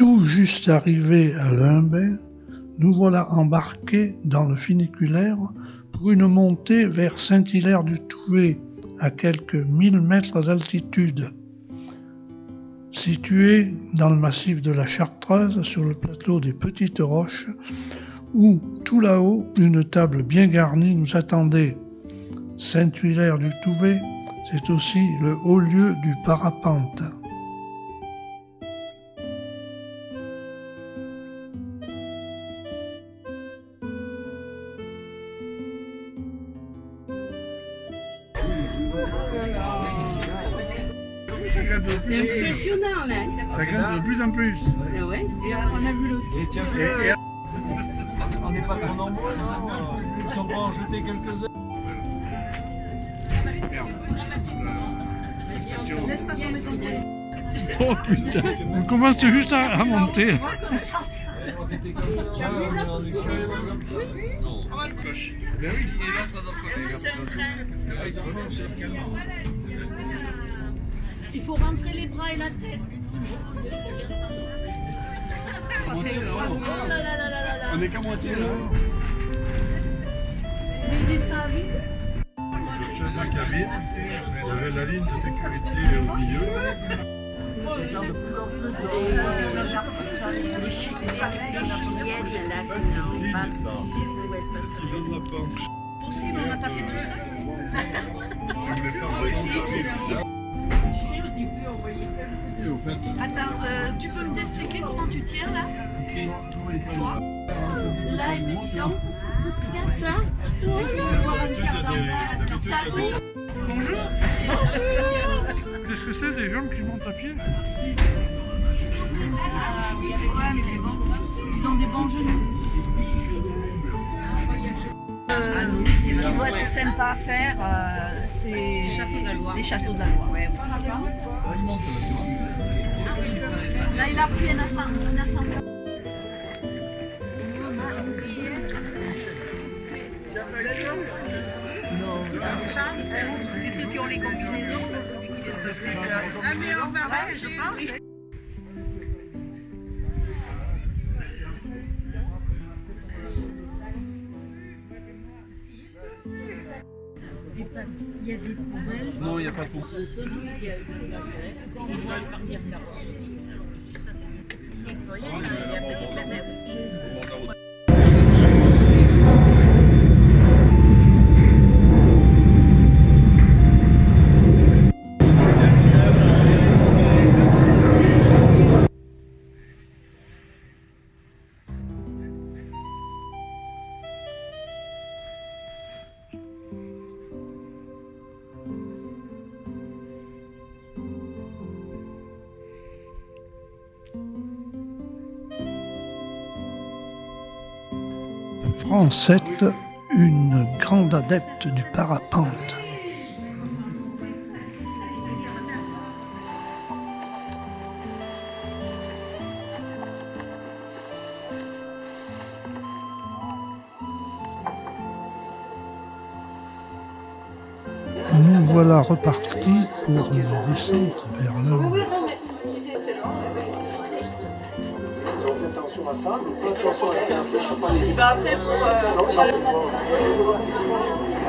Tout juste arrivés à Limbey, nous voilà embarqués dans le funiculaire pour une montée vers Saint-Hilaire-du-Touvet, à quelques 1000 mètres d'altitude. Situé dans le massif de la Chartreuse, sur le plateau des Petites Roches, où, tout là-haut, une table bien garnie nous attendait. Saint-Hilaire-du-Touvet, c'est aussi le haut lieu du parapente. C'est impressionnant là. Ça grimpe de plus en plus. Ah ouais. Et on a vu l'autre. On n'est pas trop nombreux, non? Ils sont pas en jeter quelques heures. Laisse pas tomber ton pied. Oh putain, on commence juste à monter. C'est un train. Il faut rentrer les bras et la tête. Oh là là là là là. On est qu'à moitié là. Il descend vite. Le chef de cabine, il y avait la ligne de sécurité au milieu. Les chiliennes là qui n'ont pas Qui donne la pente. possible, on n'a pas fait tout ça. Tu sais, au début, on voyait. Attends, tu peux m'expliquer comment tu tiens là? Toi? Là, évidemment. Regarde ça. Bonjour. Qu'est-ce que c'est des gens qui montent à pied? Ouais, mais bon, ils ont des bons genoux. Ce qui doit être sympa à faire, c'est les châteaux de la Loire. Les châteaux de la Loire. Ouais. Là, il a pris un assemblage. C'est ceux qui ont les combinaisons. Ah, mais on va voir, je pense. Il y a des poubelles. Non, il n'y a pas de poubelle. Francette, une grande adepte du parapente. Nous voilà repartis pour une descente vers Limbey. Il va après pour.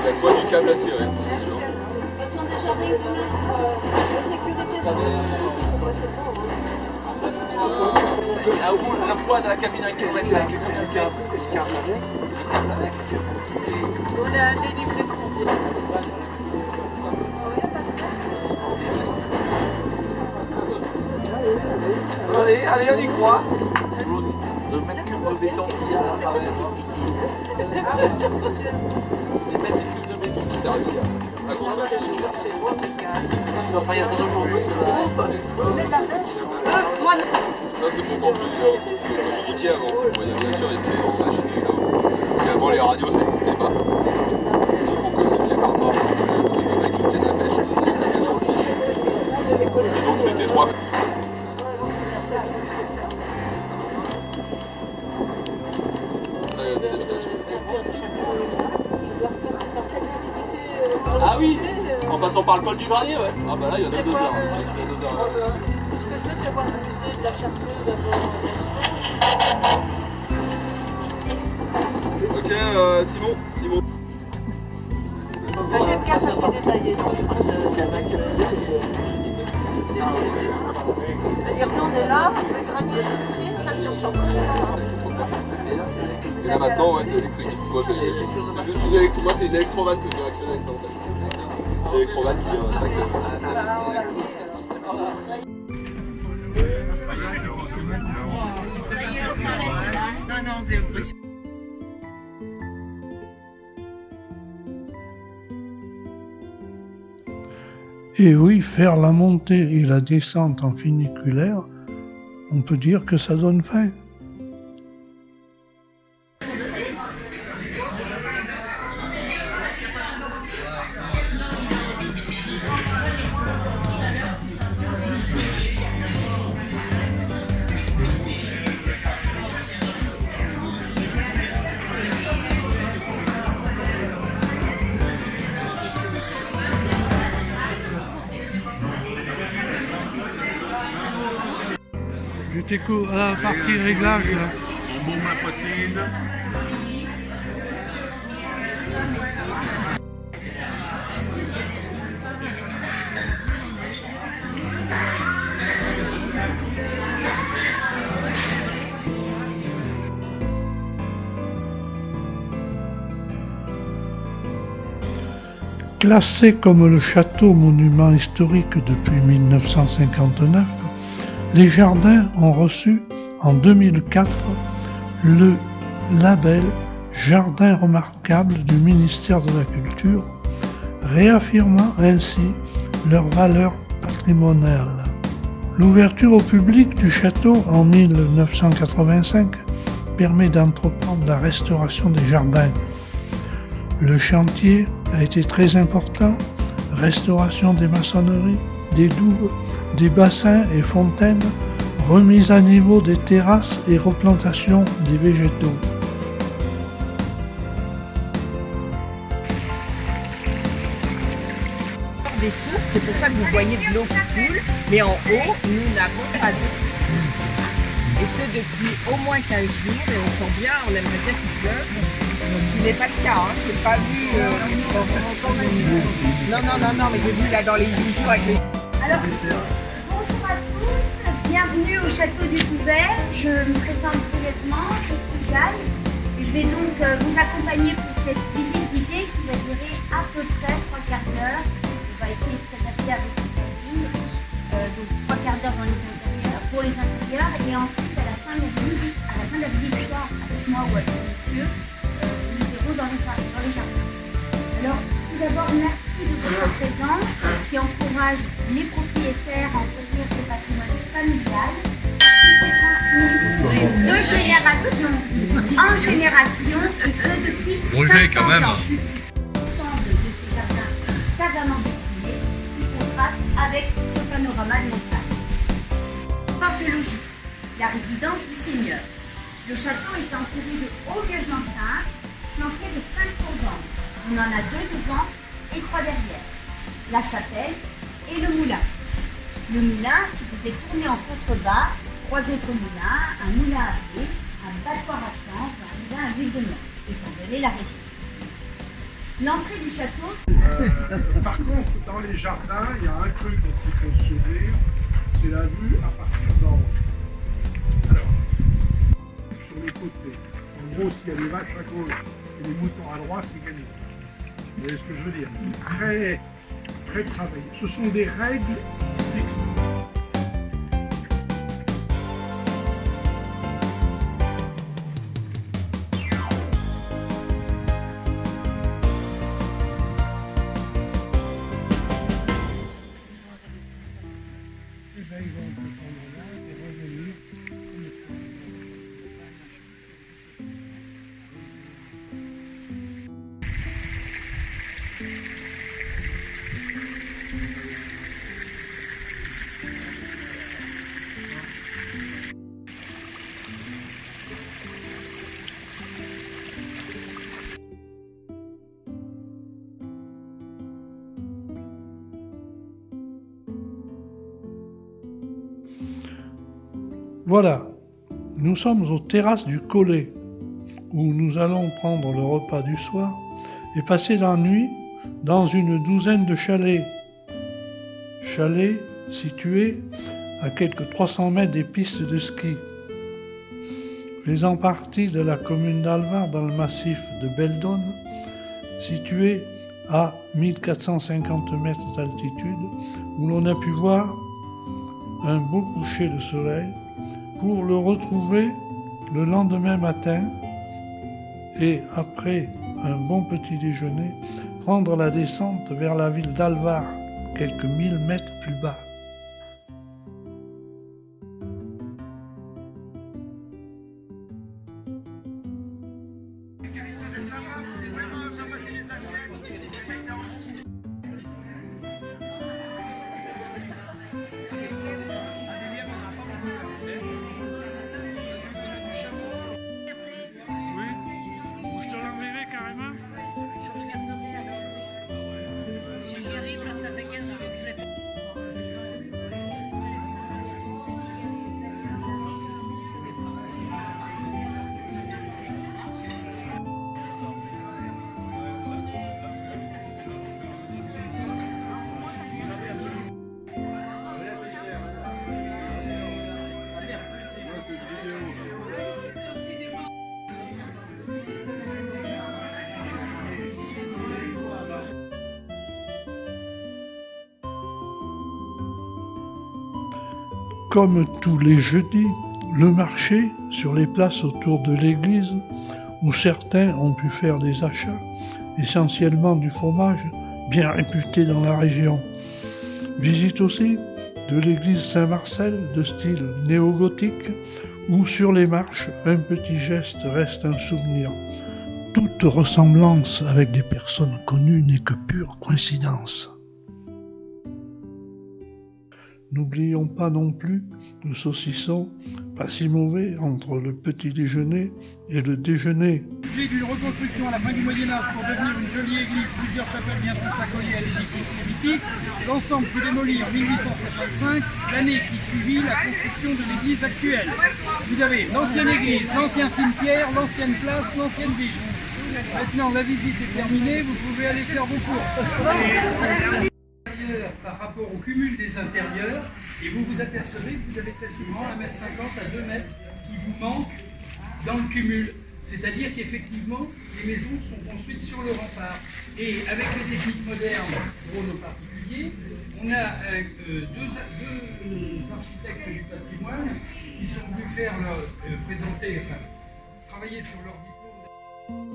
Avec toi du câble à tirer, c'est sûr. De toute façon, déjà, rien que de mettre la sécurité sur le truc, il faut passer devant. À bout, la poids de la cabine à 1,25 km, On a un dénivelé gros. Allez, on y croit. Le mètre cube de béton qui a à travers. Les mètres cubes de béton qui servent à construire. Il ne doit pas y avoir de monde. Ça, c'est pour qu'on puisse communiquer avant. Bon, bien sûr, il était en machine. Parce qu'avant, les radios, ça n'existait pas. Donc, on communiquait par mort. Avec une canne à pêche, on était sur le fil. Et donc, c'était 3 mètres. Ah oui, en passant par le col du Granier, ouais. Ah bah là, il y en a 2 heures. Ce que je veux recevoir le musée de la Chartreuse avant Ok, Simon. j'aime bien ça, c'est détaillé. C'est-à-dire nous on est là, le granier est ici, le ceinture Chartreuse. Et là maintenant, ouais, c'est électrique. Moi, c'est juste une moi, c'est une électrovanne que j'ai réactionné avec ça en fait. L'électrovanne qui vient tac. Non, c'est impressionnant. Et oui, faire la montée et la descente en funiculaire, on peut dire que ça donne faim. J'étais à la partie réglage là. On bombe la poitrine. Classé comme le château monument historique depuis 1959, les jardins ont reçu en 2004 le label Jardin remarquable du ministère de la Culture, réaffirmant ainsi leur valeur patrimoniale. L'ouverture au public du château en 1985 permet d'entreprendre la restauration des jardins. Le chantier a été très important, restauration des maçonneries, des douves, des bassins et fontaines, remise à niveau des terrasses et replantation des végétaux. Des sources, c'est pour ça que vous voyez de l'eau qui coule, mais en haut, nous n'avons pas d'eau. Et ce depuis au moins 15 jours, et on sent bien, on aimerait bien qu'il pleuve. Ce qui n'est pas le cas, hein. Je n'ai pas vu. Non, mais j'ai vu là dans les bijoux avec les. Alors, bonjour à tous, bienvenue au château du Couvert. Je me présente brièvement, je suis Gaëlle. Je vais donc vous accompagner pour cette visite guidée qui va durer à peu près 3 quarts d'heure. On va essayer de s'adapter avec les cabines. Donc 3 quarts d'heure dans les intérieurs, pour les intérieurs, et ensuite à la fin de la visite, avec moi ou avec monsieur, nous irons dans les jardins. Alors, tout d'abord, merci de votre présence qui encourage les propriétaires à entretenir ce patrimoine familial qui s'est transmis de génération en génération, et ce depuis 500 ans. L'ensemble de ces jardins savamment dessinés qui contrastent avec ce panorama de montagne. Porte de logis, la résidence du seigneur. Le château est entouré de hauts vieux enceintes flanqués de 5 courbandes. On en a 2 devant et 3 derrière. La chapelle et le moulin. Le moulin qui se fait tourner en contrebas, 3 écomoulins, un moulin à blé, un battoir à chanvre, un moulin à l'huile de noix, étant donné la région. L'entrée du château. Par contre, dans les jardins, il y a un truc dont il faut se souvenir, c'est la vue à partir d'en haut. Alors, sur les côtés. En gros, s'il y a des vaches à gauche et des moutons à droite, c'est gagné. Vous voyez ce que je veux dire? Très, très travaillé. Ce sont des règles fixes. Voilà, nous sommes aux terrasses du Collet, où nous allons prendre le repas du soir et passer la nuit dans une douzaine de chalets. Chalets situés à quelques 300 mètres des pistes de ski. Faisant partie de la commune d'Alvar dans le massif de Beldon, situé à 1450 mètres d'altitude, où l'on a pu voir un beau coucher de soleil, pour le retrouver le lendemain matin et après un bon petit déjeuner, prendre la descente vers la ville d'Alvar, quelques 1000 mètres plus bas. Comme tous les jeudis, le marché sur les places autour de l'église, où certains ont pu faire des achats, essentiellement du fromage, bien réputé dans la région. Visite aussi de l'église Saint-Marcel de style néo-gothique, où sur les marches, un petit geste reste un souvenir. Toute ressemblance avec des personnes connues n'est que pure coïncidence. N'oublions pas non plus le saucisson, pas si mauvais entre le petit déjeuner et le déjeuner. J'ai d'une reconstruction à la fin du Moyen-Âge pour devenir une jolie église, plusieurs chapelles viendront s'accoler à l'édifice primitif. L'ensemble fut démoli en 1865, l'année qui suivit la construction de l'église actuelle. Vous avez l'ancienne église, l'ancien cimetière, l'ancienne place, l'ancienne ville. Maintenant la visite est terminée, vous pouvez aller faire vos courses. Par rapport au cumul des intérieurs, et vous vous apercevez que vous avez très souvent 1,50 m à 2 mètres qui vous manquent dans le cumul. C'est-à-dire qu'effectivement, les maisons sont construites sur le rempart. Et avec les techniques modernes pour nos particuliers, on a deux architectes du patrimoine qui sont venus faire travailler sur leur diplôme.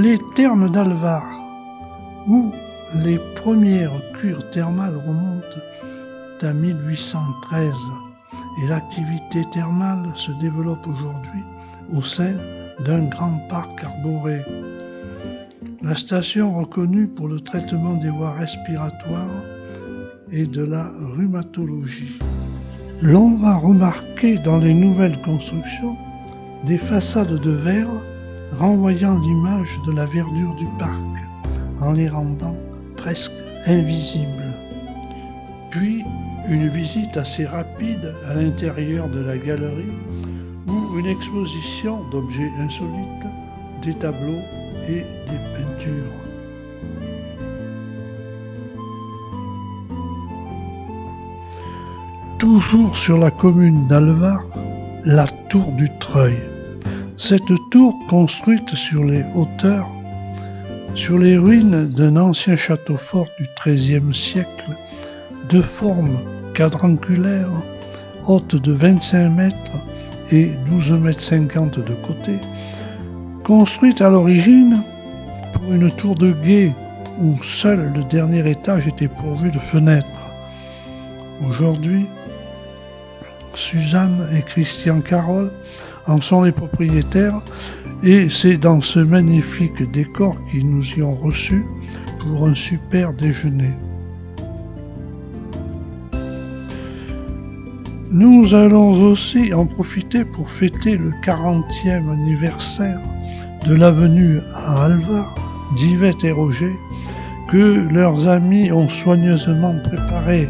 Les thermes d'Alvar, où les premières cures thermales remontent à 1813 et l'activité thermale se développe aujourd'hui au sein d'un grand parc arboré. La station reconnue pour le traitement des voies respiratoires et de la rhumatologie. L'on va remarquer dans les nouvelles constructions des façades de verre renvoyant l'image de la verdure du parc en les rendant presque invisibles. Puis une visite assez rapide à l'intérieur de la galerie où une exposition d'objets insolites, des tableaux et des peintures. Toujours sur la commune d'Alvar, la tour du Treuil. Cette tour construite sur les hauteurs, sur les ruines d'un ancien château fort du XIIIe siècle, de forme quadrangulaire, haute de 25 mètres et 12,50 m de côté, construite à l'origine pour une tour de guet où seul le dernier étage était pourvu de fenêtres. Aujourd'hui, Suzanne et Christian Carole en sont les propriétaires et c'est dans ce magnifique décor qu'ils nous y ont reçus pour un super déjeuner. Nous allons aussi en profiter pour fêter le 40e anniversaire de la venue à Alvar d'Yvette et Roger que leurs amis ont soigneusement préparé.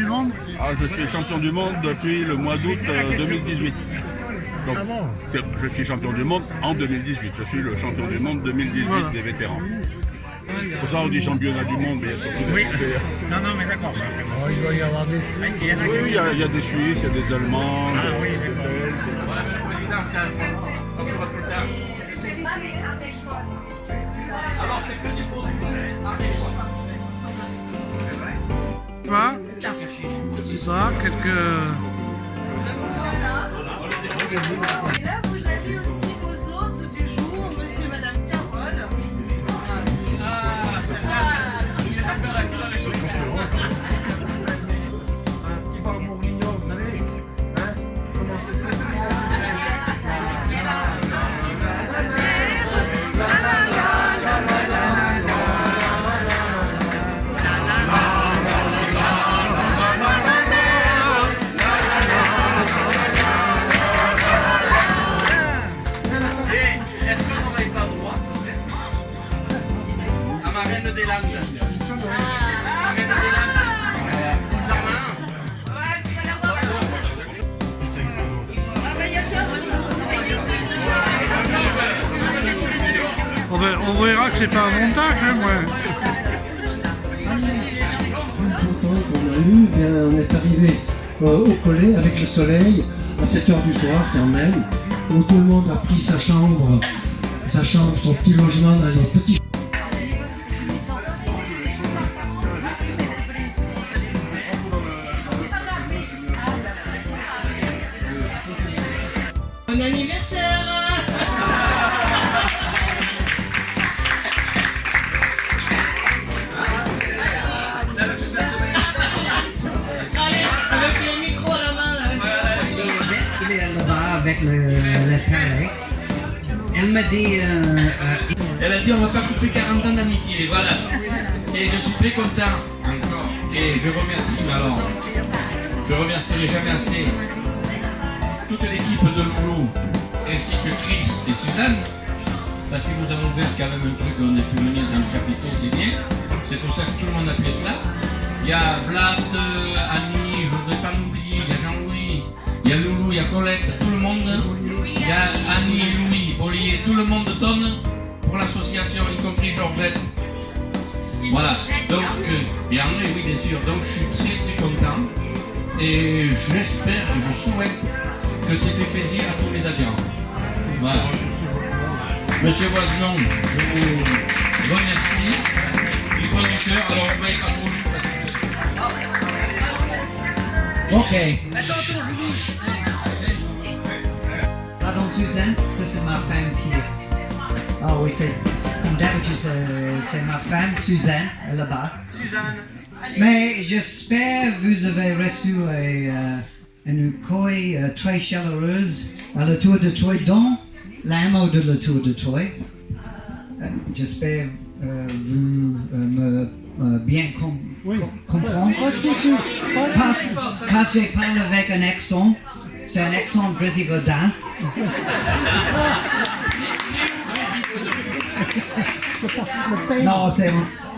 du monde? Je suis champion du monde depuis le mois d'août 2018. Donc, je suis champion du monde en 2018. Je suis le champion du monde 2018 des vétérans. Pour ça, on dit championnat du monde, mais surtout Oui. Non, mais d'accord. Il doit y avoir des... Oui, il y a des Suisses, il y a des Allemands, des Belges. C'est ça, quelques... Et là, vous avez aussi vos hôtes du jour, monsieur et madame Carole. Un petit bar bourguignon, vous savez, hein? Comment c'est fait? Est-ce qu'on n'aurait pas droit à ma reine des Landes? On verra que c'est pas un montage, hein, moi. Content qu'on a eu, bien, on est arrivé au collet avec le soleil à 7h du soir quand même, où tout le monde a pris sa chambre, son petit logement dans les petits. Bon anniversaire! Allez, avec le micro à la main. Il est là-bas avec le palais. Elle m'a dit... Elle a dit on va pas couper 40 ans d'amitié, voilà. Et je suis très content encore. Et je remercie, mais alors, je remercierai jamais assez toute l'équipe de Loulou, ainsi que Chris et Suzanne, parce qu'ils nous ont ouvert quand même un truc, on a pu venir dans le chapiteau, c'est bien. C'est pour ça que tout le monde a pu être là. Il y a Vlad, Annie, je voudrais pas l'oublier, il y a Jean-Louis, il y a Loulou, il y a Colette, tout le monde. Il y a Annie et Louis, Bollier, tout le monde donne pour l'association, y compris Georgette. Voilà, donc, et André, oui bien sûr, donc je suis très très content. Et j'espère et je souhaite que c'est fait plaisir à tous les adhérents. Voilà. Monsieur Voisenon, je vous remercie du fond du cœur. Alors on va y pas trop vite parce que... Ok. Pardon Suzanne, ça c'est ma femme qui est... Ah oui, comme d'habitude, c'est ma femme Suzanne, là-bas. Suzanne. Mais j'espère que vous avez reçu une accueil très chaleureuse à la Tour de Troyes, dans l'hameau de la Tour de Troyes. J'espère vous me bien comprendre. Parce que je parle avec un accent, c'est un accent brésilien. Non,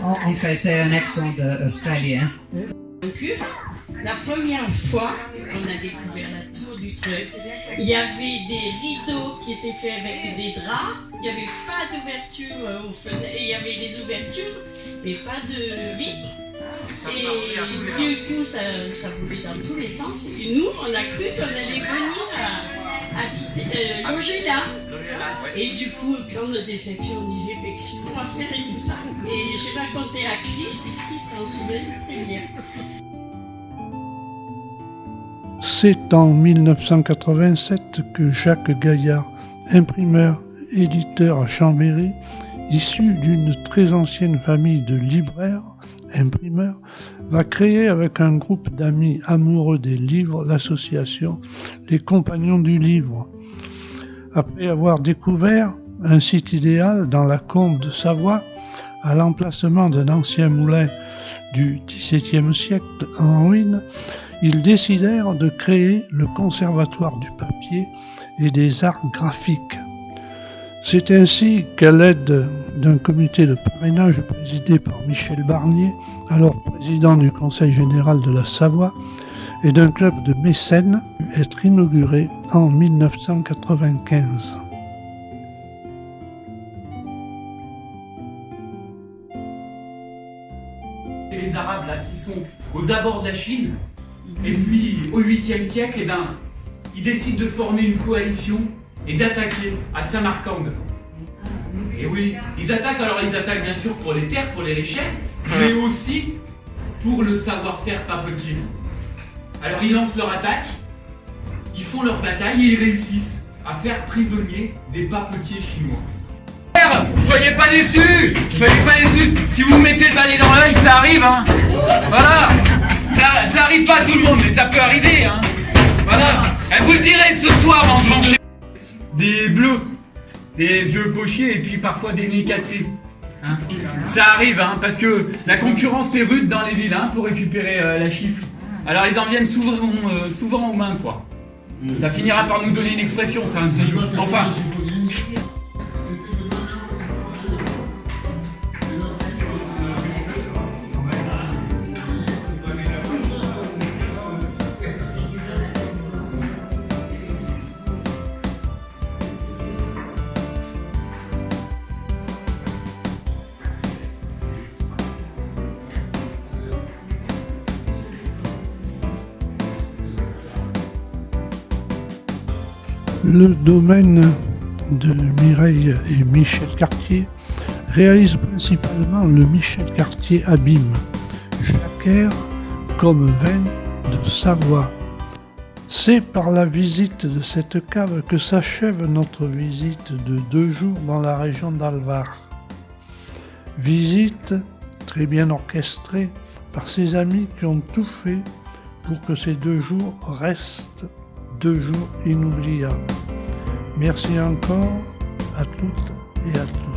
en fait, c'est un accent australien. La première fois qu'on a découvert la tour du Treuil, il y avait des rideaux qui étaient faits avec des draps, il n'y avait pas d'ouverture aux fenêtres, et il y avait des ouvertures, mais pas de vitres. Et du coup, ça voulait dans tous les sens. Et nous, on a cru qu'on allait venir loger là. Et du coup, quand nos déceptions, on disait, mais qu'est-ce qu'on va faire et tout ça. Et j'ai raconté à Chris, et Chris s'en souvient très bien. C'est en 1987 que Jacques Gaillard, imprimeur, éditeur à Chambéry, issu d'une très ancienne famille de libraires, imprimeurs, va créer avec un groupe d'amis amoureux des livres l'association Les Compagnons du Livre. Après avoir découvert un site idéal dans la Combe de Savoie, à l'emplacement d'un ancien moulin du XVIIe siècle en ruine, ils décidèrent de créer le Conservatoire du papier et des arts graphiques. C'est ainsi qu'à l'aide d'un comité de parrainage présidé par Michel Barnier, alors président du Conseil général de la Savoie, et d'un club de mécènes, être inauguré en 1995. C'est les Arabes là qui sont aux abords de la Chine, et puis au 8e siècle, eh ben, ils décident de former une coalition et d'attaquer à Samarcande. Et oui, ils attaquent bien sûr pour les terres, pour les richesses, mais aussi pour le savoir-faire papetier. Alors ils lancent leur attaque, ils font leur bataille et ils réussissent à faire prisonnier des papetiers chinois. Soyez pas déçus! Soyez pas déçus! Si vous mettez le balai dans l'œil, ça arrive, hein! Voilà! Ça arrive pas à tout le monde, mais ça peut arriver, hein! Voilà! Et vous le direz ce soir en tranchant des bleus, des yeux pochés et puis parfois des nez cassés. Hein? Ça arrive, hein, parce que la concurrence est rude dans les villes, hein, pour récupérer la chiffre. Alors ils en viennent souvent aux mains, quoi. Ça finira par nous donner une expression, ça, un de ces jours. Enfin. Le domaine de Mireille et Michel Cartier réalise principalement le Michel Cartier Abîme, jacquère comme vin de Savoie. C'est par la visite de cette cave que s'achève notre visite de 2 jours dans la région d'Alvar. Visite très bien orchestrée par ses amis qui ont tout fait pour que ces 2 jours restent 2 jours inoubliables. Merci encore à toutes et à tous.